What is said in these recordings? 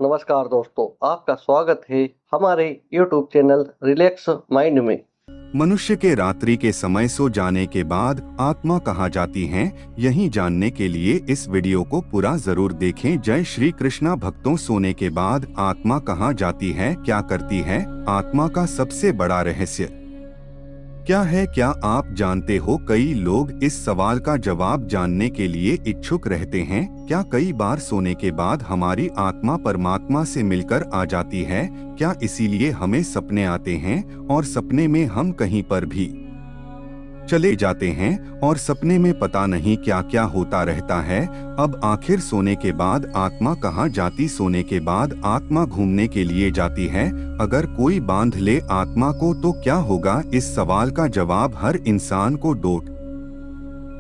नमस्कार दोस्तों, आपका स्वागत है हमारे YouTube चैनल रिलैक्स माइंड में। मनुष्य के रात्रि के समय सो जाने के बाद आत्मा कहाँ जाती है, यही जानने के लिए इस वीडियो को पूरा जरूर देखें। जय श्री कृष्णा भक्तों, सोने के बाद आत्मा कहाँ जाती है, क्या करती है, आत्मा का सबसे बड़ा रहस्य क्या है, क्या आप जानते हो? कई लोग इस सवाल का जवाब जानने के लिए इच्छुक रहते हैं। क्या कई बार सोने के बाद हमारी आत्मा परमात्मा से मिलकर आ जाती है? क्या इसीलिए हमें सपने आते हैं और सपने में हम कहीं पर भी चले जाते हैं और सपने में पता नहीं क्या क्या होता रहता है? अब आखिर सोने के बाद आत्मा कहाँ जाती? सोने के बाद आत्मा घूमने के लिए जाती है। अगर कोई बांध ले आत्मा को तो क्या होगा? इस सवाल का जवाब हर इंसान को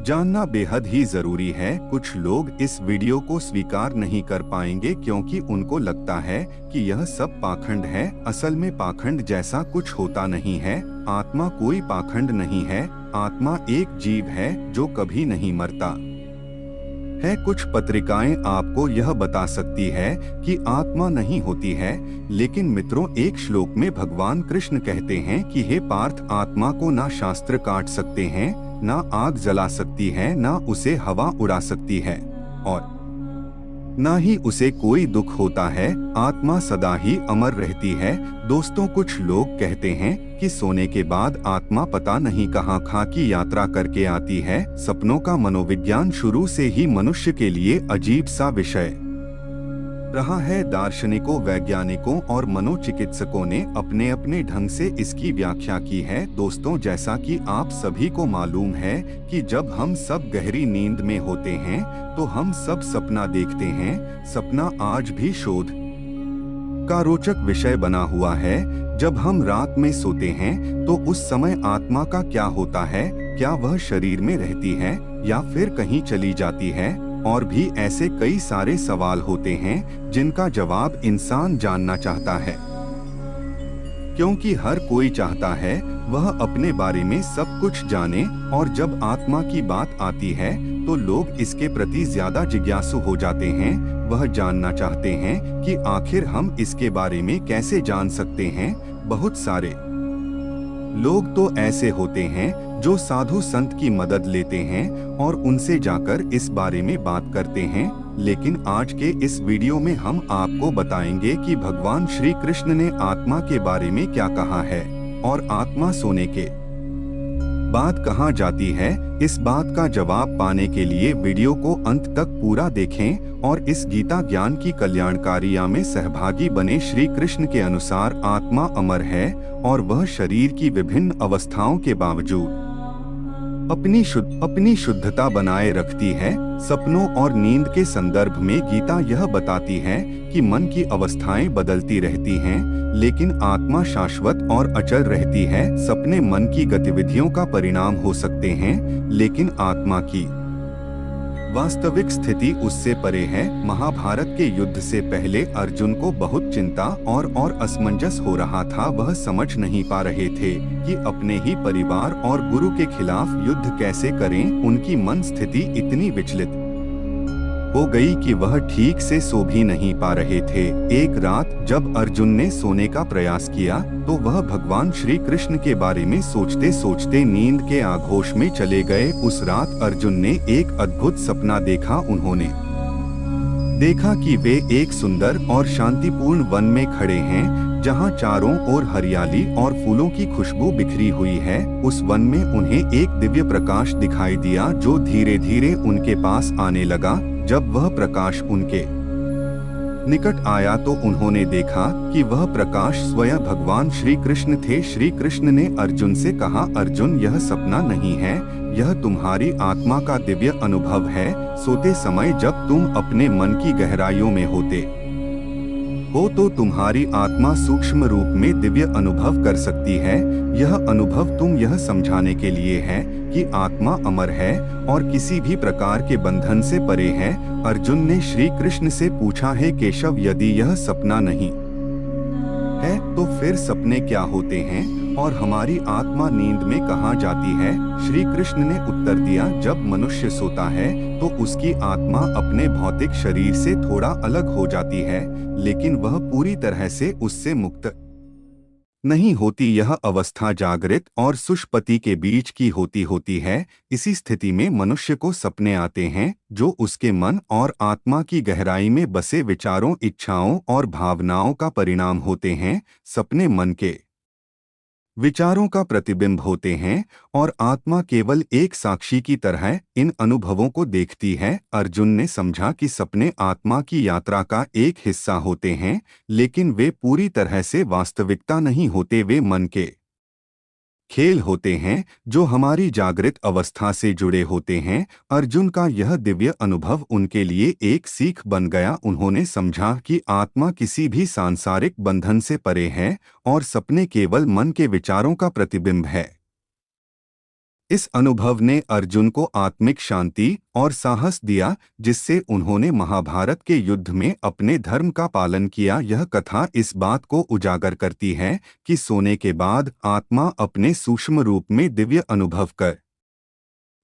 जानना बेहद ही जरूरी है। कुछ लोग इस वीडियो को स्वीकार नहीं कर पाएंगे क्योंकि उनको लगता है कि यह सब पाखंड है। असल में पाखंड जैसा कुछ होता नहीं है। आत्मा कोई पाखंड नहीं है। आत्मा एक जीव है जो कभी नहीं मरता है। कुछ पत्रिकाएं आपको यह बता सकती है कि आत्मा नहीं होती है, लेकिन मित्रों, एक श्लोक में भगवान कृष्ण कहते हैं कि हे पार्थ, आत्मा को ना शास्त्र काट सकते हैं, ना आग जला सकती है, ना उसे हवा उड़ा सकती है और ना ही उसे कोई दुख होता है। आत्मा सदा ही अमर रहती है। दोस्तों, कुछ लोग कहते हैं कि सोने के बाद आत्मा पता नहीं कहाँ की यात्रा करके आती है। सपनों का मनोविज्ञान शुरू से ही मनुष्य के लिए अजीब सा विषय रहा है। दार्शनिकों, वैज्ञानिकों और मनोचिकित्सकों ने अपने अपने ढंग से इसकी व्याख्या की है। दोस्तों, जैसा कि आप सभी को मालूम है कि जब हम सब गहरी नींद में होते हैं तो हम सब सपना देखते हैं। सपना आज भी शोध का रोचक विषय बना हुआ है। जब हम रात में सोते हैं तो उस समय आत्मा का क्या होता है? क्या वह शरीर में रहती है या फिर कहीं चली जाती है? और भी ऐसे कई सारे सवाल होते हैं जिनका जवाब इंसान जानना चाहता है, क्योंकि हर कोई चाहता है वह अपने बारे में सब कुछ जाने। और जब आत्मा की बात आती है तो लोग इसके प्रति ज्यादा जिज्ञासु हो जाते हैं। वह जानना चाहते हैं कि आखिर हम इसके बारे में कैसे जान सकते हैं। बहुत सारे लोग तो ऐसे होते हैं जो साधु संत की मदद लेते हैं और उनसे जाकर इस बारे में बात करते हैं। लेकिन आज के इस वीडियो में हम आपको बताएंगे कि भगवान श्री कृष्ण ने आत्मा के बारे में क्या कहा है और आत्मा सोने के बाद कहाँ जाती है। इस बात का जवाब पाने के लिए वीडियो को अंत तक पूरा देखें और इस गीता ज्ञान की कल्याणकारिता में सहभागी बने। श्री कृष्ण के अनुसार आत्मा अमर है और वह शरीर की विभिन्न अवस्थाओं के बावजूद अपनी शुद्धता बनाए रखती है। सपनों और नींद के संदर्भ में गीता यह बताती है कि मन की अवस्थाएं बदलती रहती हैं, लेकिन आत्मा शाश्वत और अचल रहती है। सपने मन की गतिविधियों का परिणाम हो सकते हैं, लेकिन आत्मा की वास्तविक स्थिति उससे परे है। महाभारत के युद्ध से पहले अर्जुन को बहुत चिंता और असमंजस हो रहा था। वह समझ नहीं पा रहे थे कि अपने ही परिवार और गुरु के खिलाफ युद्ध कैसे करें। उनकी मन स्थिति इतनी विचलित हो गई कि वह ठीक से सो भी नहीं पा रहे थे। एक रात जब अर्जुन ने सोने का प्रयास किया तो वह भगवान श्री कृष्ण के बारे में सोचते सोचते नींद के आघोष में चले गए। उस रात अर्जुन ने एक अद्भुत सपना देखा। उन्होंने देखा कि वे एक सुंदर और शांतिपूर्ण वन में खड़े हैं, जहां चारों ओर हरियाली और फूलों की खुशबू बिखरी हुई है। उस वन में उन्हें एक दिव्य प्रकाश दिखाई दिया जो धीरे धीरे उनके पास आने लगा। जब वह प्रकाश उनके निकट आया तो उन्होंने देखा कि वह प्रकाश स्वयं भगवान श्री कृष्ण थे। श्री कृष्ण ने अर्जुन से कहा, अर्जुन, यह सपना नहीं है, यह तुम्हारी आत्मा का दिव्य अनुभव है। सोते समय जब तुम अपने मन की गहराइयों में होते हो तो तुम्हारी आत्मा सूक्ष्म रूप में दिव्य अनुभव कर सकती है। यह अनुभव तुम यह समझाने के लिए है कि आत्मा अमर है और किसी भी प्रकार के बंधन से परे है। अर्जुन ने श्री कृष्ण से पूछा, है केशव, यदि यह सपना नहीं है तो फिर सपने क्या होते हैं और हमारी आत्मा नींद में कहाँ जाती है? श्री कृष्ण ने उत्तर दिया, जब मनुष्य सोता है तो उसकी आत्मा अपने भौतिक शरीर से थोड़ा अलग हो जाती है, लेकिन वह पूरी तरह से उससे मुक्त नहीं होती। यह अवस्था जागृत और सुषुप्ति के बीच की होती है। इसी स्थिति में मनुष्य को सपने आते हैं, जो उसके मन और आत्मा की गहराई में बसे विचारों, इच्छाओं और भावनाओं का परिणाम होते हैं। सपने मन के विचारों का प्रतिबिंब होते हैं और आत्मा केवल एक साक्षी की तरह इन अनुभवों को देखती है। अर्जुन ने समझा कि सपने आत्मा की यात्रा का एक हिस्सा होते हैं, लेकिन वे पूरी तरह से वास्तविकता नहीं होते। वे मन के खेल होते हैं जो हमारी जागृत अवस्था से जुड़े होते हैं। अर्जुन का यह दिव्य अनुभव उनके लिए एक सीख बन गया। उन्होंने समझा कि आत्मा किसी भी सांसारिक बंधन से परे है और सपने केवल मन के विचारों का प्रतिबिंब है। इस अनुभव ने अर्जुन को आत्मिक शांति और साहस दिया, जिससे उन्होंने महाभारत के युद्ध में अपने धर्म का पालन किया। यह कथा इस बात को उजागर करती है कि सोने के बाद आत्मा अपने सूक्ष्म रूप में दिव्य अनुभव कर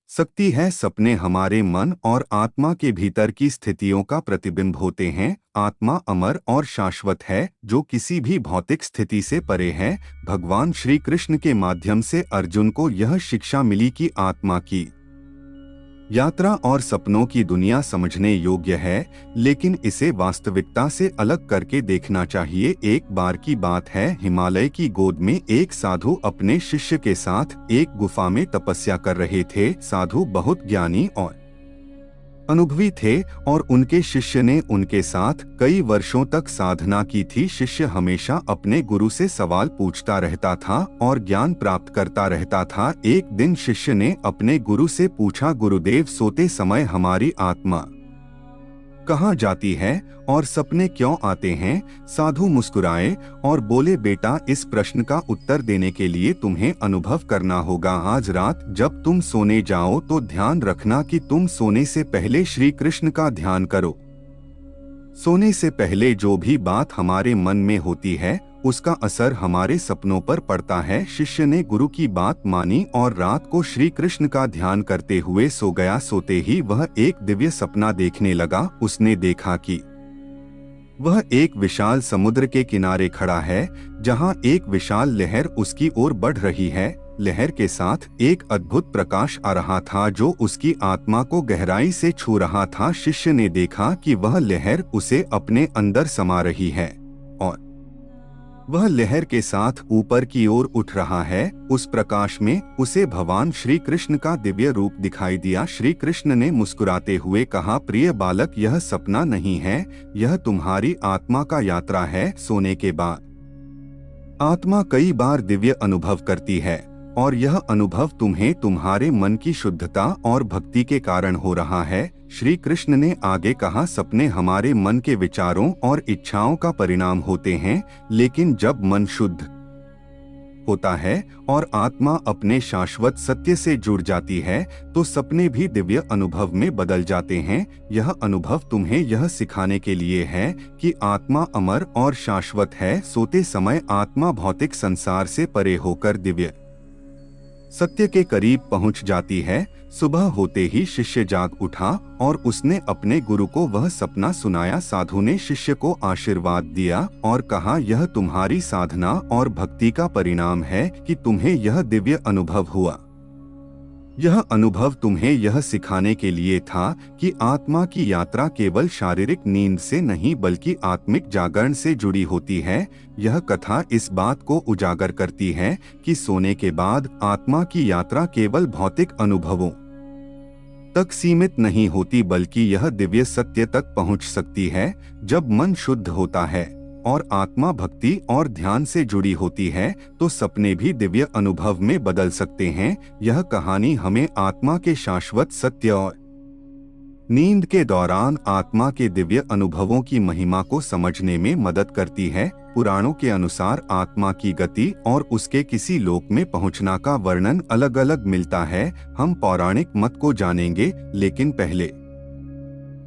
सकती है। सपने हमारे मन और आत्मा के भीतर की स्थितियों का प्रतिबिंब होते हैं। आत्मा अमर और शाश्वत है, जो किसी भी भौतिक स्थिति से परे है। भगवान श्री कृष्ण के माध्यम से अर्जुन को यह शिक्षा मिली कि आत्मा की यात्रा और सपनों की दुनिया समझने योग्य है, लेकिन इसे वास्तविकता से अलग करके देखना चाहिए। एक बार की बात है, हिमालय की गोद में एक साधु अपने शिष्य के साथ एक गुफा में तपस्या कर रहे थे। साधु बहुत ज्ञानी और अनुभवी थे और उनके शिष्य ने उनके साथ कई वर्षों तक साधना की थी। शिष्य हमेशा अपने गुरु से सवाल पूछता रहता था और ज्ञान प्राप्त करता रहता था। एक दिन शिष्य ने अपने गुरु से पूछा, गुरुदेव, सोते समय हमारी आत्मा कहाँ जाती है और सपने क्यों आते हैं? साधु मुस्कुराए और बोले, बेटा, इस प्रश्न का उत्तर देने के लिए तुम्हें अनुभव करना होगा। आज रात जब तुम सोने जाओ तो ध्यान रखना कि तुम सोने से पहले श्री कृष्ण का ध्यान करो। सोने से पहले जो भी बात हमारे मन में होती है, उसका असर हमारे सपनों पर पड़ता है। शिष्य ने गुरु की बात मानी और रात को श्री कृष्ण का ध्यान करते हुए सो गया। सोते ही वह एक दिव्य सपना देखने लगा। उसने देखा कि वह एक विशाल समुद्र के किनारे खड़ा है, जहां एक विशाल लहर उसकी ओर बढ़ रही है। लहर के साथ एक अद्भुत प्रकाश आ रहा था, जो उसकी आत्मा को गहराई से छू रहा था। शिष्य ने देखा कि वह लहर उसे अपने अंदर समा रही है और वह लहर के साथ ऊपर की ओर उठ रहा है। उस प्रकाश में उसे भगवान श्री कृष्ण का दिव्य रूप दिखाई दिया। श्री कृष्ण ने मुस्कुराते हुए कहा, प्रिय बालक, यह सपना नहीं है, यह तुम्हारी आत्मा का यात्रा है। सोने के बाद आत्मा कई बार दिव्य अनुभव करती है और यह अनुभव तुम्हें तुम्हारे मन की शुद्धता और भक्ति के कारण हो रहा है। श्री कृष्ण ने आगे कहा, सपने हमारे मन के विचारों और इच्छाओं का परिणाम होते हैं, लेकिन जब मन शुद्ध होता है और आत्मा अपने शाश्वत सत्य से जुड़ जाती है, तो सपने भी दिव्य अनुभव में बदल जाते हैं। यह अनुभव तुम्हें यह सिखाने के लिए है कि आत्मा अमर और शाश्वत है। सोते समय आत्मा भौतिक संसार से परे होकर दिव्य सत्य के करीब पहुंच जाती है। सुबह होते ही शिष्य जाग उठा और उसने अपने गुरु को वह सपना सुनाया। साधु ने शिष्य को आशीर्वाद दिया और कहा, यह तुम्हारी साधना और भक्ति का परिणाम है कि तुम्हें यह दिव्य अनुभव हुआ। यह अनुभव तुम्हें यह सिखाने के लिए था कि आत्मा की यात्रा केवल शारीरिक नींद से नहीं बल्कि आत्मिक जागरण से जुड़ी होती है। यह कथा इस बात को उजागर करती है कि सोने के बाद आत्मा की यात्रा केवल भौतिक अनुभवों तक सीमित नहीं होती, बल्कि यह दिव्य सत्य तक पहुंच सकती है। जब मन शुद्ध होता है और आत्मा भक्ति और ध्यान से जुड़ी होती है, तो सपने भी दिव्य अनुभव में बदल सकते हैं। यह कहानी हमें आत्मा के शाश्वत सत्य और नींद के दौरान आत्मा के दिव्य अनुभवों की महिमा को समझने में मदद करती है। पुराणों के अनुसार आत्मा की गति और उसके किसी लोक में पहुंचना का वर्णन अलग अलग मिलता है। हम पौराणिक मत को जानेंगे, लेकिन पहले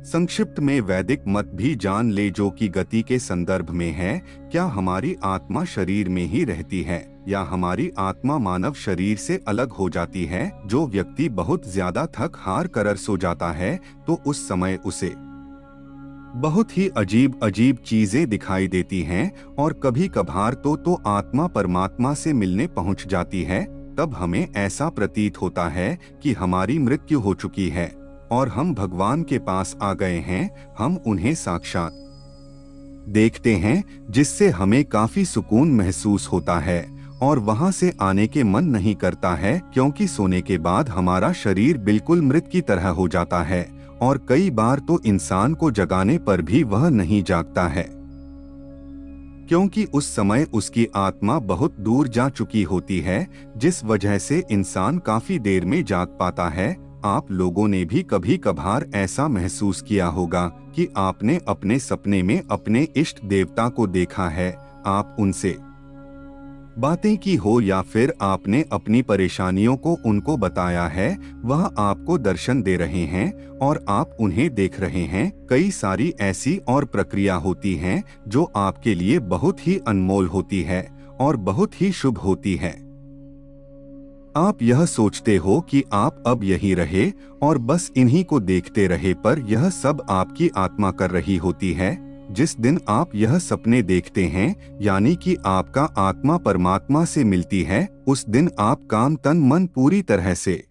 संक्षिप्त में वैदिक मत भी जान ले जो कि गति के संदर्भ में है। क्या हमारी आत्मा शरीर में ही रहती है या हमारी आत्मा मानव शरीर से अलग हो जाती है? जो व्यक्ति बहुत ज्यादा थक हार कर सो जाता है तो उस समय उसे बहुत ही अजीब अजीब चीजें दिखाई देती हैं और कभी कभार तो आत्मा परमात्मा से मिलने पहुंच जाती है। तब हमें ऐसा प्रतीत होता है कि हमारी मृत्यु हो चुकी है और हम भगवान के पास आ गए हैं। हम उन्हें साक्षात देखते हैं जिससे हमें काफी सुकून महसूस होता है और वहां से आने के मन नहीं करता है, क्योंकि सोने के बाद हमारा शरीर बिल्कुल मृत की तरह हो जाता है और कई बार तो इंसान को जगाने पर भी वह नहीं जागता है, क्योंकि उस समय उसकी आत्मा बहुत दूर जा चुकी होती है, जिस वजह से इंसान काफी देर में जाग पाता है। आप लोगों ने भी कभी कभार ऐसा महसूस किया होगा कि आपने अपने सपने में अपने इष्ट देवता को देखा है, आप उनसे बातें की हो या फिर आपने अपनी परेशानियों को उनको बताया है। वह आपको दर्शन दे रहे हैं और आप उन्हें देख रहे हैं। कई सारी ऐसी और प्रक्रिया होती हैं जो आपके लिए बहुत ही अनमोल होती है और बहुत ही शुभ होती है। आप यह सोचते हो कि आप अब यहीं रहे और बस इन्हीं को देखते रहे, पर यह सब आपकी आत्मा कर रही होती है। जिस दिन आप यह सपने देखते हैं यानी कि आपका आत्मा परमात्मा से मिलती है, उस दिन आप काम तन मन पूरी तरह से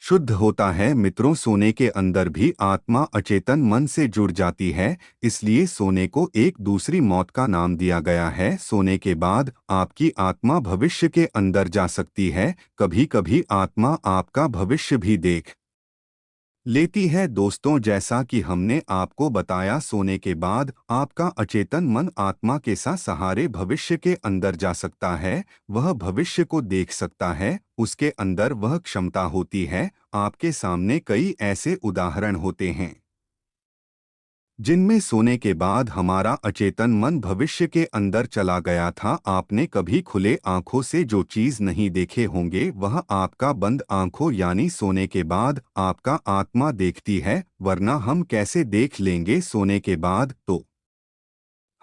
शुद्ध होता है। मित्रों, सोने के अंदर भी आत्मा अचेतन मन से जुड़ जाती है, इसलिए सोने को एक दूसरी मौत का नाम दिया गया है। सोने के बाद आपकी आत्मा भविष्य के अंदर जा सकती है। कभी कभी आत्मा आपका भविष्य भी देख लेती है। दोस्तों, जैसा कि हमने आपको बताया, सोने के बाद आपका अचेतन मन आत्मा के साथ सहारे भविष्य के अंदर जा सकता है। वह भविष्य को देख सकता है, उसके अंदर वह क्षमता होती है। आपके सामने कई ऐसे उदाहरण होते हैं जिनमें सोने के बाद हमारा अचेतन मन भविष्य के अंदर चला गया था। आपने कभी खुले आंखों से जो चीज नहीं देखे होंगे वह आपका बंद आंखों यानी सोने के बाद आपका आत्मा देखती है, वरना हम कैसे देख लेंगे? सोने के बाद तो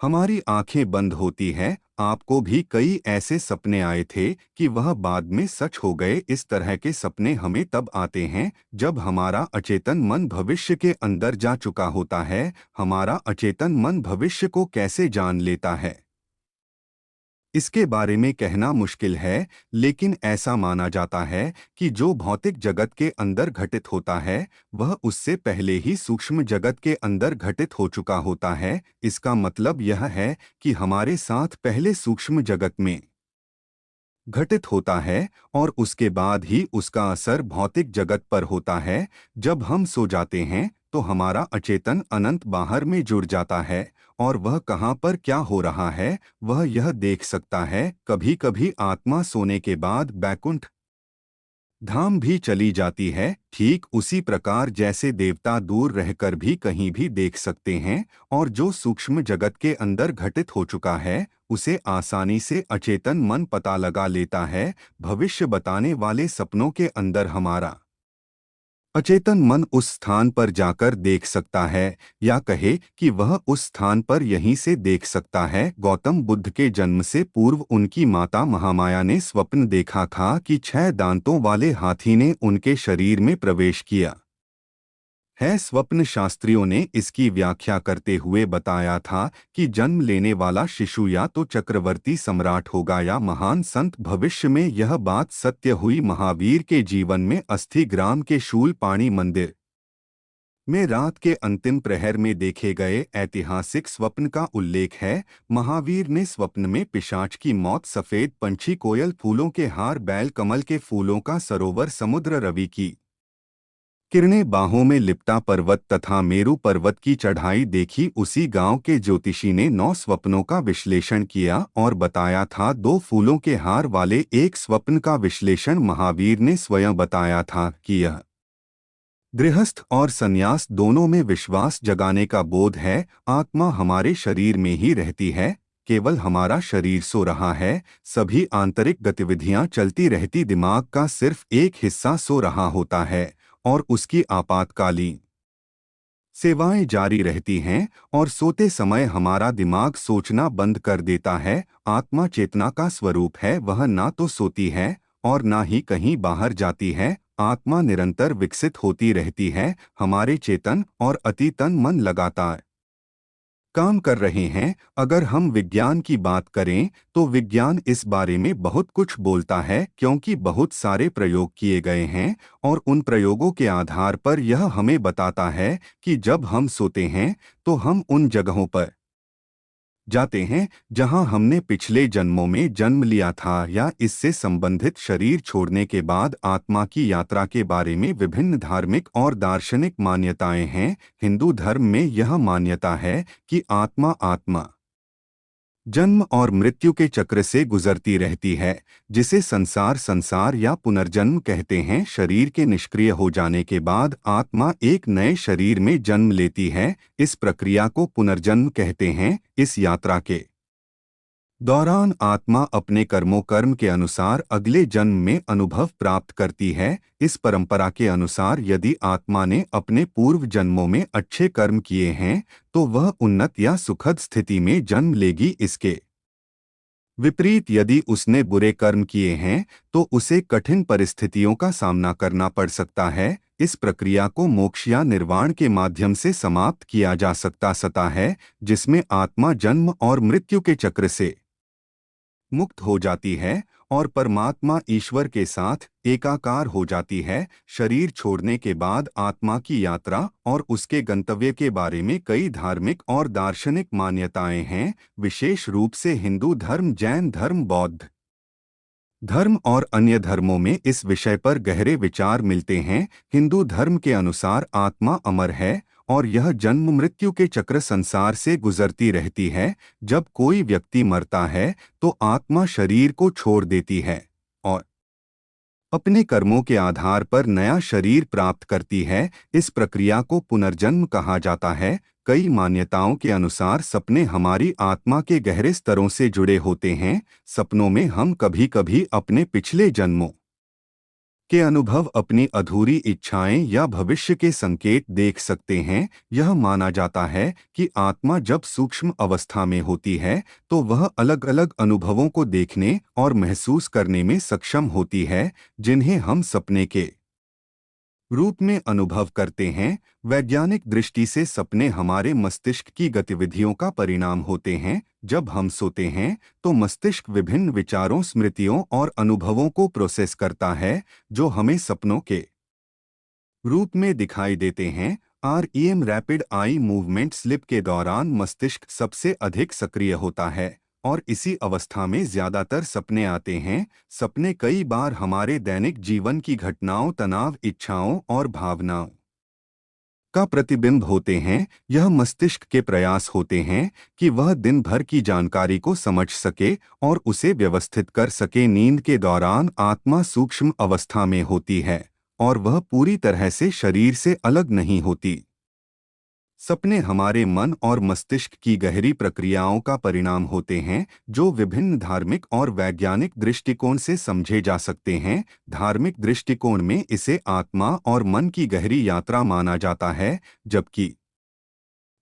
हमारी आंखें बंद होती है। आपको भी कई ऐसे सपने आए थे कि वह बाद में सच हो गए। इस तरह के सपने हमें तब आते हैं जब हमारा अचेतन मन भविष्य के अंदर जा चुका होता है। हमारा अचेतन मन भविष्य को कैसे जान लेता है, इसके बारे में कहना मुश्किल है, लेकिन ऐसा माना जाता है कि जो भौतिक जगत के अंदर घटित होता है वह उससे पहले ही सूक्ष्म जगत के अंदर घटित हो चुका होता है। इसका मतलब यह है कि हमारे साथ पहले सूक्ष्म जगत में घटित होता है और उसके बाद ही उसका असर भौतिक जगत पर होता है। जब हम सो जाते हैं तो हमारा अचेतन अनंत बाहर में जुड़ जाता है और वह कहाँ पर क्या हो रहा है वह यह देख सकता है। कभी कभी आत्मा सोने के बाद बैकुंठ धाम भी चली जाती है, ठीक उसी प्रकार जैसे देवता दूर रहकर भी कहीं भी देख सकते हैं और जो सूक्ष्म जगत के अंदर घटित हो चुका है उसे आसानी से अचेतन मन पता लगा लेता है। भविष्य बताने वाले सपनों के अंदर हमारा अचेतन मन उस स्थान पर जाकर देख सकता है या कहे कि वह उस स्थान पर यहीं से देख सकता है। गौतम बुद्ध के जन्म से पूर्व उनकी माता महामाया ने स्वप्न देखा था कि 6 दांतों वाले हाथी ने उनके शरीर में प्रवेश किया है। स्वप्न शास्त्रियों ने इसकी व्याख्या करते हुए बताया था कि जन्म लेने वाला शिशु या तो चक्रवर्ती सम्राट होगा या महान संत। भविष्य में यह बात सत्य हुई। महावीर के जीवन में अस्थि ग्राम के शूलपाणी मंदिर में रात के अंतिम प्रहर में देखे गए ऐतिहासिक स्वप्न का उल्लेख है। महावीर ने स्वप्न में पिशाच की मौत, सफेद पंछी, कोयल, फूलों के हार, बैल, कमल के फूलों का सरोवर, समुद्र, रवि की किरणें, बाहों में लिपटा पर्वत तथा मेरू पर्वत की चढ़ाई देखी। उसी गांव के ज्योतिषी ने 9 स्वप्नों का विश्लेषण किया और बताया था। 2 फूलों के हार वाले एक स्वप्न का विश्लेषण महावीर ने स्वयं बताया था कि यह गृहस्थ और संन्यास दोनों में विश्वास जगाने का बोध है। आत्मा हमारे शरीर में ही रहती है, केवल हमारा शरीर सो रहा है। सभी आंतरिक गतिविधियां चलती रहती, दिमाग का सिर्फ एक हिस्सा सो रहा होता है और उसकी आपातकालीन सेवाएं जारी रहती हैं और सोते समय हमारा दिमाग सोचना बंद कर देता है। आत्मा चेतना का स्वरूप है, वह ना तो सोती है और ना ही कहीं बाहर जाती है। आत्मा निरंतर विकसित होती रहती है। हमारे चेतन और अतीतन मन लगातार काम कर रहे हैं। अगर हम विज्ञान की बात करें तो विज्ञान इस बारे में बहुत कुछ बोलता है, क्योंकि बहुत सारे प्रयोग किए गए हैं और उन प्रयोगों के आधार पर यह हमें बताता है कि जब हम सोते हैं तो हम उन जगहों पर जाते हैं जहां हमने पिछले जन्मों में जन्म लिया था, या इससे संबंधित शरीर छोड़ने के बाद आत्मा की यात्रा के बारे में विभिन्न धार्मिक और दार्शनिक मान्यताएं हैं। हिंदू धर्म में यह मान्यता है कि आत्मा जन्म और मृत्यु के चक्र से गुजरती रहती है, जिसे संसार या पुनर्जन्म कहते हैं। शरीर के निष्क्रिय हो जाने के बाद आत्मा एक नए शरीर में जन्म लेती है। इस प्रक्रिया को पुनर्जन्म कहते हैं। इस यात्रा के दौरान आत्मा अपने कर्म के अनुसार अगले जन्म में अनुभव प्राप्त करती है। इस परंपरा के अनुसार यदि आत्मा ने अपने पूर्व जन्मों में अच्छे कर्म किए हैं तो वह उन्नत या सुखद स्थिति में जन्म लेगी। इसके विपरीत यदि उसने बुरे कर्म किए हैं तो उसे कठिन परिस्थितियों का सामना करना पड़ सकता है। इस प्रक्रिया को मोक्ष या निर्वाण के माध्यम से समाप्त किया जा सकता है, जिसमें आत्मा जन्म और मृत्यु के चक्र से मुक्त हो जाती है और परमात्मा ईश्वर के साथ एकाकार हो जाती है। शरीर छोड़ने के बाद आत्मा की यात्रा और उसके गंतव्य के बारे में कई धार्मिक और दार्शनिक मान्यताएं हैं, विशेष रूप से हिंदू धर्म, जैन धर्म, बौद्ध धर्म और अन्य धर्मों में इस विषय पर गहरे विचार मिलते हैं। हिंदू धर्म के अनुसार आत्मा अमर है और यह जन्म मृत्यु के चक्र संसार से गुजरती रहती है। जब कोई व्यक्ति मरता है तो आत्मा शरीर को छोड़ देती है और अपने कर्मों के आधार पर नया शरीर प्राप्त करती है। इस प्रक्रिया को पुनर्जन्म कहा जाता है। कई मान्यताओं के अनुसार सपने हमारी आत्मा के गहरे स्तरों से जुड़े होते हैं। सपनों में हम कभी-कभी अपने पिछले जन्मों के अनुभव, अपनी अधूरी इच्छाएं या भविष्य के संकेत देख सकते हैं। यह माना जाता है कि आत्मा जब सूक्ष्म अवस्था में होती है तो वह अलग-अलग अनुभवों को देखने और महसूस करने में सक्षम होती है, जिन्हें हम सपने के रूप में अनुभव करते हैं। वैज्ञानिक दृष्टि से सपने हमारे मस्तिष्क की गतिविधियों का परिणाम होते हैं। जब हम सोते हैं तो मस्तिष्क विभिन्न विचारों, स्मृतियों और अनुभवों को प्रोसेस करता है, जो हमें सपनों के रूप में दिखाई देते हैं। REM, rapid eye movement slip के दौरान मस्तिष्क सबसे अधिक सक्रिय होता है और इसी अवस्था में ज्यादातर सपने आते हैं। सपने कई बार हमारे दैनिक जीवन की घटनाओं, तनाव, इच्छाओं और भावनाओं का प्रतिबिंब होते हैं। यह मस्तिष्क के प्रयास होते हैं कि वह दिन भर की जानकारी को समझ सके और उसे व्यवस्थित कर सके। नींद के दौरान आत्मा सूक्ष्म अवस्था में होती है और वह पूरी तरह से शरीर से अलग नहीं होती। सपने हमारे मन और मस्तिष्क की गहरी प्रक्रियाओं का परिणाम होते हैं, जो विभिन्न धार्मिक और वैज्ञानिक दृष्टिकोण से समझे जा सकते हैं। धार्मिक दृष्टिकोण में इसे आत्मा और मन की गहरी यात्रा माना जाता है, जबकि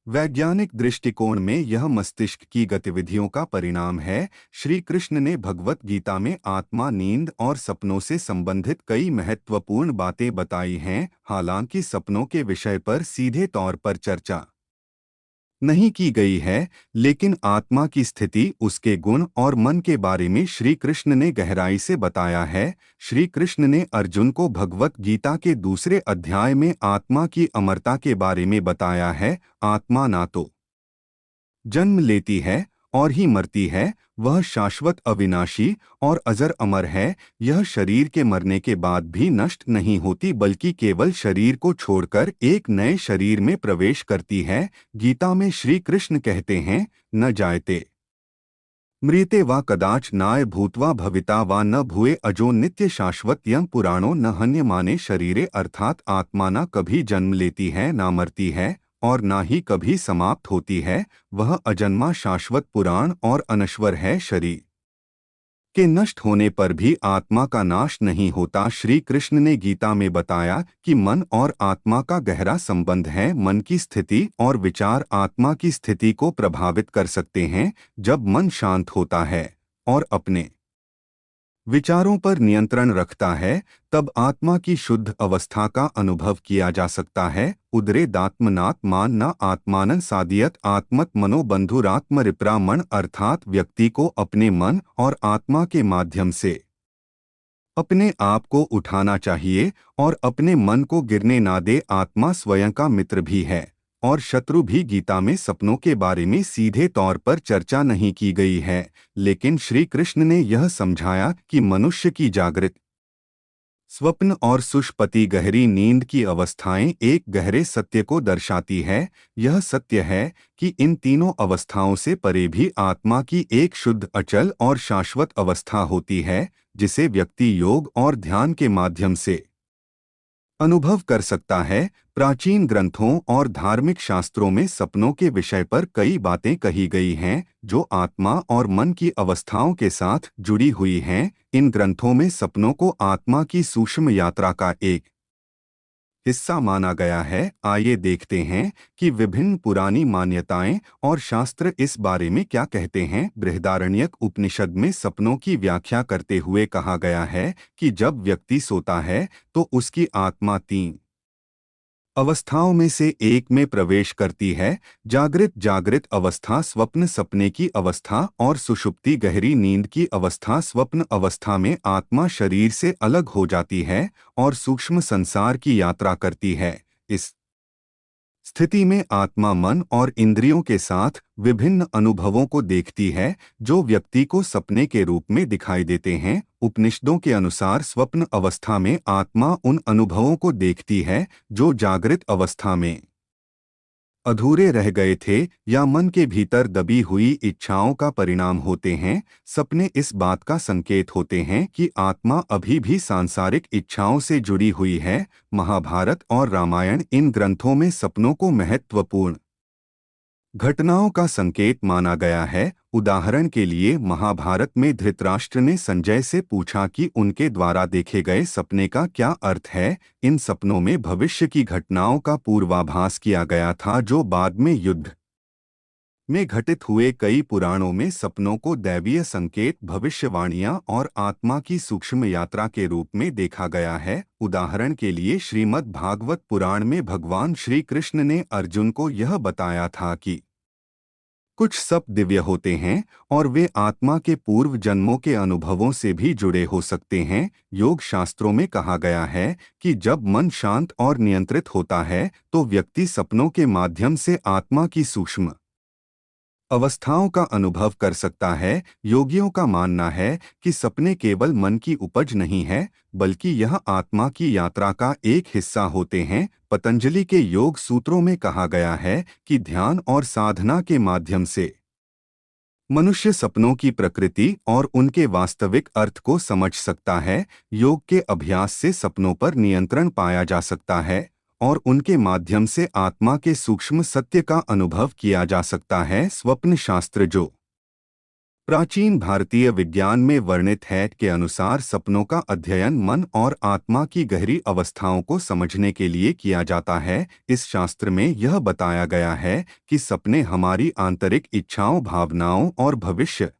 वैज्ञानिक दृष्टिकोण में यह मस्तिष्क की गतिविधियों का परिणाम है। श्री कृष्ण ने भगवत गीता में आत्मा, नींद और सपनों से संबंधित कई महत्वपूर्ण बातें बताई हैं। हालांकि सपनों के विषय पर सीधे तौर पर चर्चा नहीं की गई है, लेकिन आत्मा की स्थिति, उसके गुण और मन के बारे में श्री कृष्ण ने गहराई से बताया है। श्री कृष्ण ने अर्जुन को भगवत गीता के दूसरे अध्याय में आत्मा की अमरता के बारे में बताया है। आत्मा ना तो जन्म लेती है और ही मरती है, वह शाश्वत, अविनाशी और अजर अमर है। यह शरीर के मरने के बाद भी नष्ट नहीं होती, बल्कि केवल शरीर को छोड़कर एक नए शरीर में प्रवेश करती है। गीता में श्री कृष्ण कहते हैं, न जायते मृते वा कदाच नाय भूत्वा भविता वा न भूए अजो नित्य शाश्वत यं पुराणो न हन्यमाने शरीरे, अर्थात आत्मा न कभी जन्म लेती है, ना मरती है और ना ही कभी समाप्त होती है। वह अजन्मा, शाश्वत, पुराण और अनश्वर है। शरीर के नष्ट होने पर भी आत्मा का नाश नहीं होता। श्री कृष्ण ने गीता में बताया कि मन और आत्मा का गहरा संबंध है। मन की स्थिति और विचार आत्मा की स्थिति को प्रभावित कर सकते हैं। जब मन शांत होता है और अपने विचारों पर नियंत्रण रखता है, तब आत्मा की शुद्ध अवस्था का अनुभव किया जा सकता है। उदरेदात्मनात्मान न आत्मानं सादियत आत्मत मनोबंधुरात्म रिप्रामण, अर्थात व्यक्ति को अपने मन और आत्मा के माध्यम से अपने आप को उठाना चाहिए और अपने मन को गिरने ना दे। आत्मा स्वयं का मित्र भी है और शत्रु भी। गीता में सपनों के बारे में सीधे तौर पर चर्चा नहीं की गई है, लेकिन श्री कृष्ण ने यह समझाया कि मनुष्य की जागृत, स्वप्न और सुषुप्ति गहरी नींद की अवस्थाएं एक गहरे सत्य को दर्शाती है। यह सत्य है कि इन तीनों अवस्थाओं से परे भी आत्मा की एक शुद्ध, अचल और शाश्वत अवस्था होती है, जिसे व्यक्ति योग और ध्यान के माध्यम से अनुभव कर सकता है। प्राचीन ग्रंथों और धार्मिक शास्त्रों में सपनों के विषय पर कई बातें कही गई हैं, जो आत्मा और मन की अवस्थाओं के साथ जुड़ी हुई हैं। इन ग्रंथों में सपनों को आत्मा की सूक्ष्म यात्रा का एक हिस्सा माना गया है। आइए देखते हैं कि विभिन्न पुरानी मान्यताएं और शास्त्र इस बारे में क्या कहते हैं। बृहदारण्यक उपनिषद में सपनों की व्याख्या करते हुए कहा गया है कि जब व्यक्ति सोता है तो उसकी आत्मा तीन अवस्थाओं में से एक में प्रवेश करती है: जागृत अवस्था, स्वप्न सपने की अवस्था और सुषुप्ति गहरी नींद की अवस्था। स्वप्न अवस्था में आत्मा शरीर से अलग हो जाती है और सूक्ष्म संसार की यात्रा करती है। इस स्थिति में आत्मा मन और इंद्रियों के साथ विभिन्न अनुभवों को देखती है, जो व्यक्ति को सपने के रूप में दिखाई देते हैं। उपनिषदों के अनुसार स्वप्न अवस्था में आत्मा उन अनुभवों को देखती है जो जागृत अवस्था में अधूरे रह गए थे या मन के भीतर दबी हुई इच्छाओं का परिणाम होते हैं। सपने इस बात का संकेत होते हैं कि आत्मा अभी भी सांसारिक इच्छाओं से जुड़ी हुई है। महाभारत और रामायण इन ग्रंथों में सपनों को महत्वपूर्ण घटनाओं का संकेत माना गया है। उदाहरण के लिए महाभारत में धृतराष्ट्र ने संजय से पूछा कि उनके द्वारा देखे गए सपने का क्या अर्थ है। इन सपनों में भविष्य की घटनाओं का पूर्वाभास किया गया था, जो बाद में युद्ध में घटित हुए। कई पुराणों में सपनों को दैवीय संकेत, भविष्यवाणियां और आत्मा की सूक्ष्म यात्रा के रूप में देखा गया है। उदाहरण के लिए श्रीमद् भागवत पुराण में भगवान श्री कृष्ण ने अर्जुन को यह बताया था कि कुछ सप दिव्य होते हैं और वे आत्मा के पूर्व जन्मों के अनुभवों से भी जुड़े हो सकते हैं। योग शास्त्रों में कहा गया है कि जब मन शांत और नियंत्रित होता है तो व्यक्ति सपनों के माध्यम से आत्मा की सूक्ष्म अवस्थाओं का अनुभव कर सकता है। योगियों का मानना है कि सपने केवल मन की उपज नहीं है, बल्कि यह आत्मा की यात्रा का एक हिस्सा होते हैं। पतंजलि के योग सूत्रों में कहा गया है कि ध्यान और साधना के माध्यम से मनुष्य सपनों की प्रकृति और उनके वास्तविक अर्थ को समझ सकता है। योग के अभ्यास से सपनों पर नियंत्रण पाया जा सकता है और उनके माध्यम से आत्मा के सूक्ष्म सत्य का अनुभव किया जा सकता है। स्वप्न शास्त्र, जो प्राचीन भारतीय विज्ञान में वर्णित है, के अनुसार सपनों का अध्ययन मन और आत्मा की गहरी अवस्थाओं को समझने के लिए किया जाता है। इस शास्त्र में यह बताया गया है कि सपने हमारी आंतरिक इच्छाओं, भावनाओं और भविष्य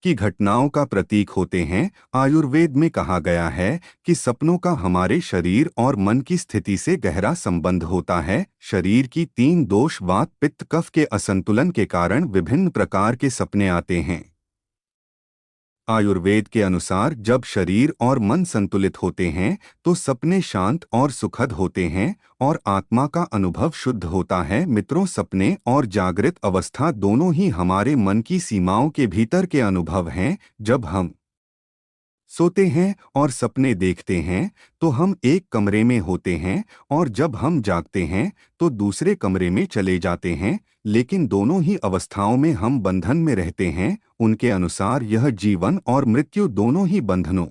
की घटनाओं का प्रतीक होते हैं। आयुर्वेद में कहा गया है कि सपनों का हमारे शरीर और मन की स्थिति से गहरा संबंध होता है। शरीर की तीन दोष, वात, पित्त, कफ के असंतुलन के कारण विभिन्न प्रकार के सपने आते हैं। आयुर्वेद के अनुसार जब शरीर और मन संतुलित होते हैं तो सपने शांत और सुखद होते हैं और आत्मा का अनुभव शुद्ध होता है। मित्रों, सपने और जागृत अवस्था दोनों ही हमारे मन की सीमाओं के भीतर के अनुभव हैं। जब हम सोते हैं और सपने देखते हैं तो हम एक कमरे में होते हैं, और जब हम जागते हैं तो दूसरे कमरे में चले जाते हैं, लेकिन दोनों ही अवस्थाओं में हम बंधन में रहते हैं। उनके अनुसार यह जीवन और मृत्यु दोनों ही बंधनों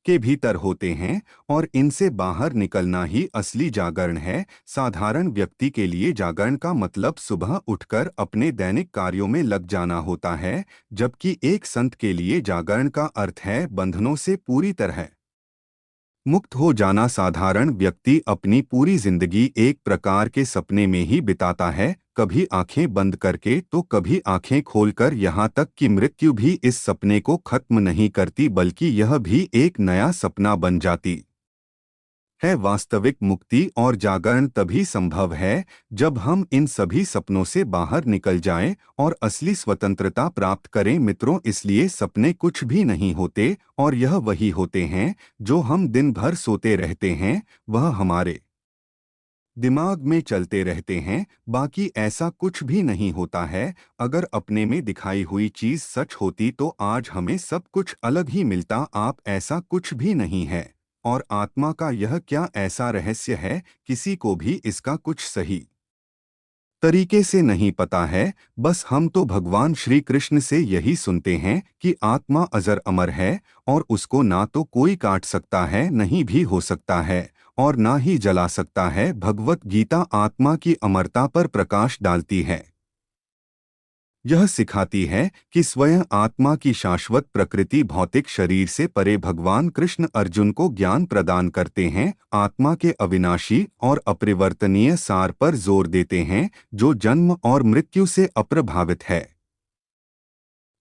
के भीतर होते हैं और इनसे बाहर निकलना ही असली जागरण है। साधारण व्यक्ति के लिए जागरण का मतलब सुबह उठकर अपने दैनिक कार्यों में लग जाना होता है, जबकि एक संत के लिए जागरण का अर्थ है बंधनों से पूरी तरह मुक्त हो जाना। साधारण व्यक्ति अपनी पूरी जिंदगी एक प्रकार के सपने में ही बिताता है, कभी आंखें बंद करके तो कभी आंखें खोलकर, यहाँ तक कि मृत्यु भी इस सपने को खत्म नहीं करती, बल्कि यह भी एक नया सपना बन जाती है। वास्तविक मुक्ति और जागरण तभी संभव है जब हम इन सभी सपनों से बाहर निकल जाएं और असली स्वतंत्रता प्राप्त करें। मित्रों, इसलिए सपने कुछ भी नहीं होते और यह वही होते हैं जो हम दिन भर सोते रहते हैं, वह हमारे दिमाग में चलते रहते हैं। बाकी ऐसा कुछ भी नहीं होता है। अगर अपने में दिखाई हुई चीज सच होती तो आज हमें सब कुछ अलग ही मिलता। आप ऐसा कुछ भी नहीं है और आत्मा का यह क्या ऐसा रहस्य है, किसी को भी इसका कुछ सही तरीके से नहीं पता है। बस हम तो भगवान श्री कृष्ण से यही सुनते हैं कि आत्मा अजर अमर है और उसको ना तो कोई काट सकता है, नहीं भी हो सकता है और ना ही जला सकता है। भगवत गीता आत्मा की अमरता पर प्रकाश डालती है। यह सिखाती है कि स्वयं आत्मा की शाश्वत प्रकृति भौतिक शरीर से परे। भगवान कृष्ण अर्जुन को ज्ञान प्रदान करते हैं, आत्मा के अविनाशी और अपरिवर्तनीय सार पर जोर देते हैं, जो जन्म और मृत्यु से अप्रभावित है।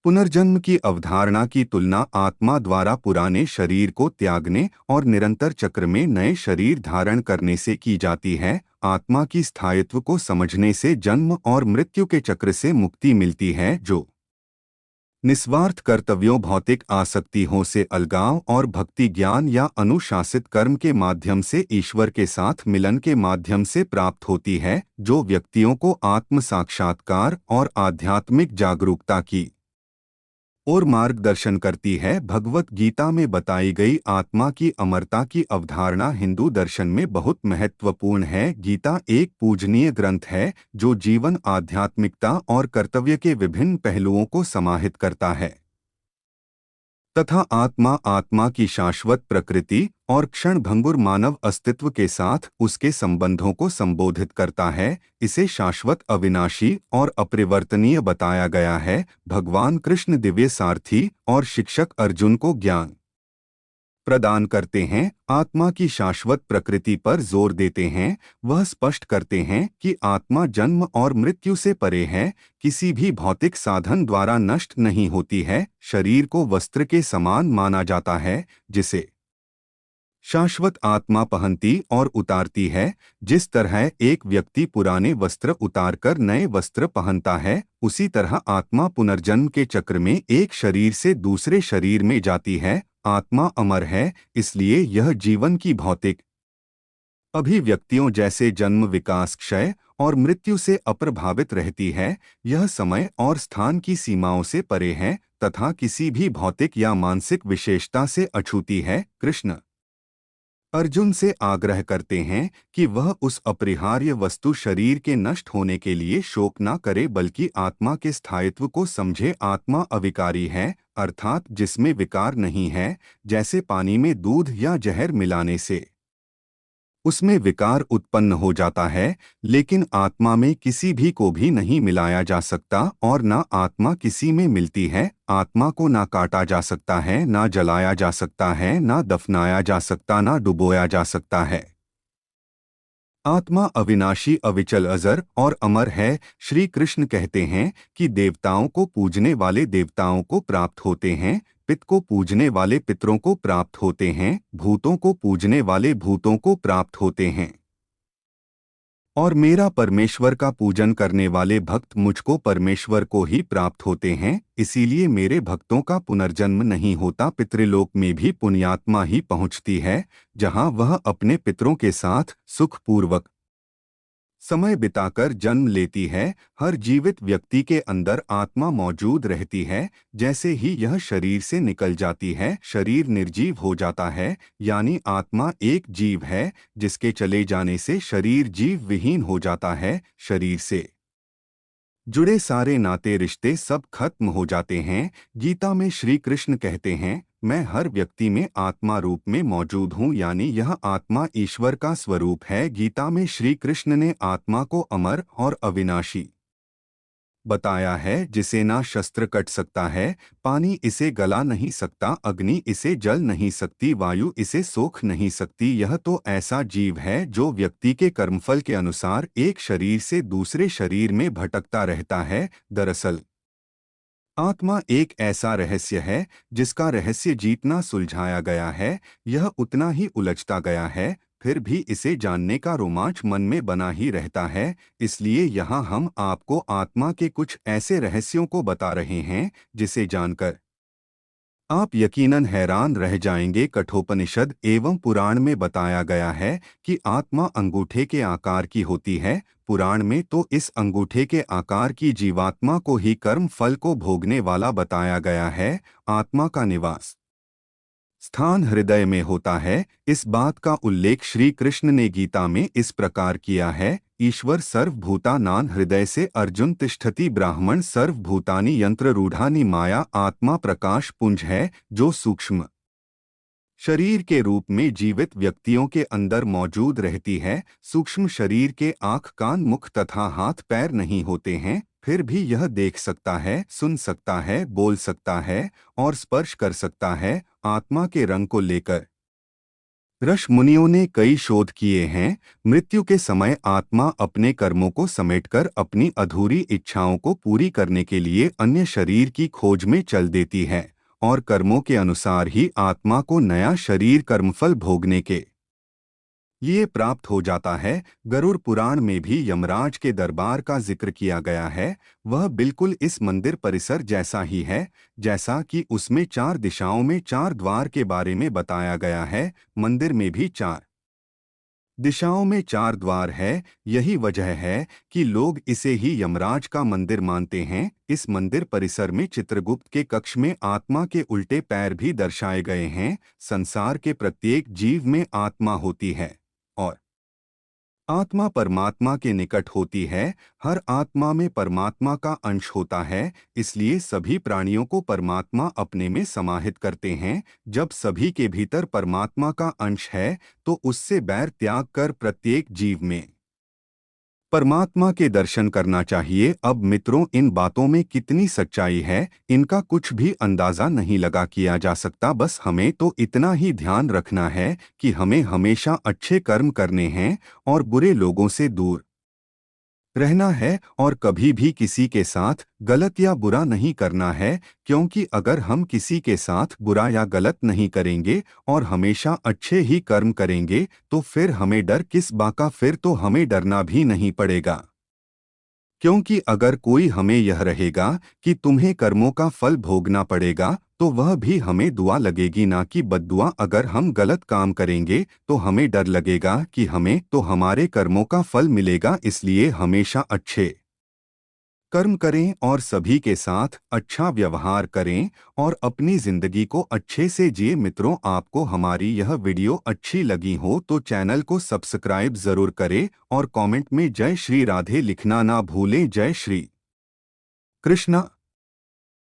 पुनर्जन्म की अवधारणा की तुलना आत्मा द्वारा पुराने शरीर को त्यागने और निरंतर चक्र में नए शरीर धारण करने से की जाती है। आत्मा की स्थायित्व को समझने से जन्म और मृत्यु के चक्र से मुक्ति मिलती है, जो निस्वार्थ कर्तव्यों, भौतिक आसक्तियों से अलगाव और भक्ति ज्ञान या अनुशासित कर्म के माध्यम से ईश्वर के साथ मिलन के माध्यम से प्राप्त होती है, जो व्यक्तियों को आत्म साक्षात्कार और आध्यात्मिक जागरूकता की और मार्गदर्शन करती है। भगवत गीता में बताई गई आत्मा की अमरता की अवधारणा हिंदू दर्शन में बहुत महत्वपूर्ण है। गीता एक पूजनीय ग्रंथ है जो जीवन, आध्यात्मिकता और कर्तव्य के विभिन्न पहलुओं को समाहित करता है तथा आत्मा की शाश्वत प्रकृति और क्षणभंगुर मानव अस्तित्व के साथ उसके संबंधों को संबोधित करता है। इसे शाश्वत, अविनाशी और अपरिवर्तनीय बताया गया है। भगवान कृष्ण दिव्य सारथी और शिक्षक अर्जुन को ज्ञान प्रदान करते हैं, आत्मा की शाश्वत प्रकृति पर जोर देते हैं। वह स्पष्ट करते हैं कि आत्मा जन्म और मृत्यु से परे है, किसी भी भौतिक साधन द्वारा नष्ट नहीं होती है। शरीर को वस्त्र के समान माना जाता है, जिसे शाश्वत आत्मा पहनती और उतारती है। जिस तरह एक व्यक्ति पुराने वस्त्र उतारकर नए वस्त्र पहनता है, उसी तरह आत्मा पुनर्जन्म के चक्र में एक शरीर से दूसरे शरीर में जाती है। आत्मा अमर है, इसलिए यह जीवन की भौतिक अभिव्यक्तियों जैसे जन्म, विकास, क्षय और मृत्यु से अप्रभावित रहती है। यह समय और स्थान की सीमाओं से परे है तथा किसी भी भौतिक या मानसिक विशेषता से अछूती है। कृष्ण अर्जुन से आग्रह करते हैं कि वह उस अपरिहार्य वस्तु शरीर के नष्ट होने के लिए शोक न करे, बल्कि आत्मा के स्थायित्व को समझे। आत्मा अविकारी है, अर्थात जिसमें विकार नहीं है। जैसे पानी में दूध या जहर मिलाने से उसमें विकार उत्पन्न हो जाता है, लेकिन आत्मा में किसी भी को भी नहीं मिलाया जा सकता और ना आत्मा किसी में मिलती है। आत्मा को ना काटा जा सकता है, ना जलाया जा सकता है, ना दफनाया जा सकता, ना डुबोया जा सकता है। आत्मा अविनाशी, अविचल, अजर और अमर है। श्री कृष्ण कहते हैं कि देवताओं को पूजने वाले देवताओं को प्राप्त होते हैं, पितरों को पूजने वाले पितरों को प्राप्त होते हैं, भूतों को पूजने वाले भूतों को प्राप्त होते हैं और मेरा परमेश्वर का पूजन करने वाले भक्त मुझको परमेश्वर को ही प्राप्त होते हैं। इसीलिए मेरे भक्तों का पुनर्जन्म नहीं होता। पितृलोक में भी पुण्यात्मा ही पहुंचती है, जहां वह अपने पितरों के साथ सुखपूर्वक समय बिताकर जन्म लेती है। हर जीवित व्यक्ति के अंदर आत्मा मौजूद रहती है। जैसे ही यह शरीर से निकल जाती है, शरीर निर्जीव हो जाता है, यानी आत्मा एक जीव है जिसके चले जाने से शरीर जीव विहीन हो जाता है। शरीर से जुड़े सारे नाते रिश्ते सब खत्म हो जाते हैं। गीता में श्री कृष्ण कहते हैं, मैं हर व्यक्ति में आत्मा रूप में मौजूद हूँ, यानी यह आत्मा ईश्वर का स्वरूप है। गीता में श्री कृष्ण ने आत्मा को अमर और अविनाशी बताया है, जिसे ना शस्त्र कट सकता है, पानी इसे गला नहीं सकता, अग्नि इसे जल नहीं सकती, वायु इसे सोख नहीं सकती। यह तो ऐसा जीव है जो व्यक्ति के कर्मफल के अनुसार एक शरीर से दूसरे शरीर में भटकता रहता है। दरअसल आत्मा एक ऐसा रहस्य है जिसका रहस्य जितना सुलझाया गया है, यह उतना ही उलझता गया है, फिर भी इसे जानने का रोमांच मन में बना ही रहता है। इसलिए यहाँ हम आपको आत्मा के कुछ ऐसे रहस्यों को बता रहे हैं जिसे जानकर आप यकीनन हैरान रह जाएंगे। कठोपनिषद एवं पुराण में बताया गया है कि आत्मा अंगूठे के आकार की होती है। पुराण में तो इस अंगूठे के आकार की जीवात्मा को ही कर्म फल को भोगने वाला बताया गया है। आत्मा का निवास स्थान हृदय में होता है। इस बात का उल्लेख श्री कृष्ण ने गीता में इस प्रकार किया है, ईश्वर सर्वभूतानां हृदय से अर्जुन तिष्ठति ब्राह्मण सर्वभूतानि यंत्र रूढ़ानि माया। आत्मा प्रकाश पुंज है जो सूक्ष्म शरीर के रूप में जीवित व्यक्तियों के अंदर मौजूद रहती है। सूक्ष्म शरीर के आँख कान मुख तथा हाथ पैर नहीं होते हैं, फिर भी यह देख सकता है, सुन सकता है, बोल सकता है और स्पर्श कर सकता है। आत्मा के रंग को लेकर ऋषि मुनियों ने कई शोध किए हैं। मृत्यु के समय आत्मा अपने कर्मों को समेटकर अपनी अधूरी इच्छाओं को पूरी करने के लिए अन्य शरीर की खोज में चल देती है और कर्मों के अनुसार ही आत्मा को नया शरीर कर्मफल भोगने के लिए प्राप्त हो जाता है। गरुड़ पुराण में भी यमराज के दरबार का जिक्र किया गया है। वह बिल्कुल इस मंदिर परिसर जैसा ही है, जैसा कि उसमें 4 दिशाओं में 4 द्वार के बारे में बताया गया है। मंदिर में भी 4 दिशाओं में 4 द्वार है। यही वजह है कि लोग इसे ही यमराज का मंदिर मानते हैं। इस मंदिर परिसर में चित्रगुप्त के कक्ष में आत्मा के उल्टे पैर भी दर्शाए गए हैं। संसार के प्रत्येक जीव में आत्मा होती है और आत्मा परमात्मा के निकट होती है। हर आत्मा में परमात्मा का अंश होता है, इसलिए सभी प्राणियों को परमात्मा अपने में समाहित करते हैं। जब सभी के भीतर परमात्मा का अंश है तो उससे बैर त्याग कर प्रत्येक जीव में परमात्मा के दर्शन करना चाहिए। अब मित्रों, इन बातों में कितनी सच्चाई है, इनका कुछ भी अंदाजा नहीं लगा किया जा सकता। बस हमें तो इतना ही ध्यान रखना है कि हमें हमेशा अच्छे कर्म करने हैं और बुरे लोगों से दूर रहना है और कभी भी किसी के साथ गलत या बुरा नहीं करना है, क्योंकि अगर हम किसी के साथ बुरा या गलत नहीं करेंगे और हमेशा अच्छे ही कर्म करेंगे तो फिर हमें डर किस बात का, फिर तो हमें डरना भी नहीं पड़ेगा। क्योंकि अगर कोई हमें यह रहेगा कि तुम्हें कर्मों का फल भोगना पड़ेगा तो वह भी हमें दुआ लगेगी, ना कि बद्दुआ। अगर हम गलत काम करेंगे तो हमें डर लगेगा कि हमें तो हमारे कर्मों का फल मिलेगा। इसलिए हमेशा अच्छे कर्म करें और सभी के साथ अच्छा व्यवहार करें और अपनी जिंदगी को अच्छे से जिए। मित्रों, आपको हमारी यह वीडियो अच्छी लगी हो तो चैनल को सब्सक्राइब जरूर करें और कमेंट में जय श्री राधे लिखना ना भूलें। जय श्री कृष्णा।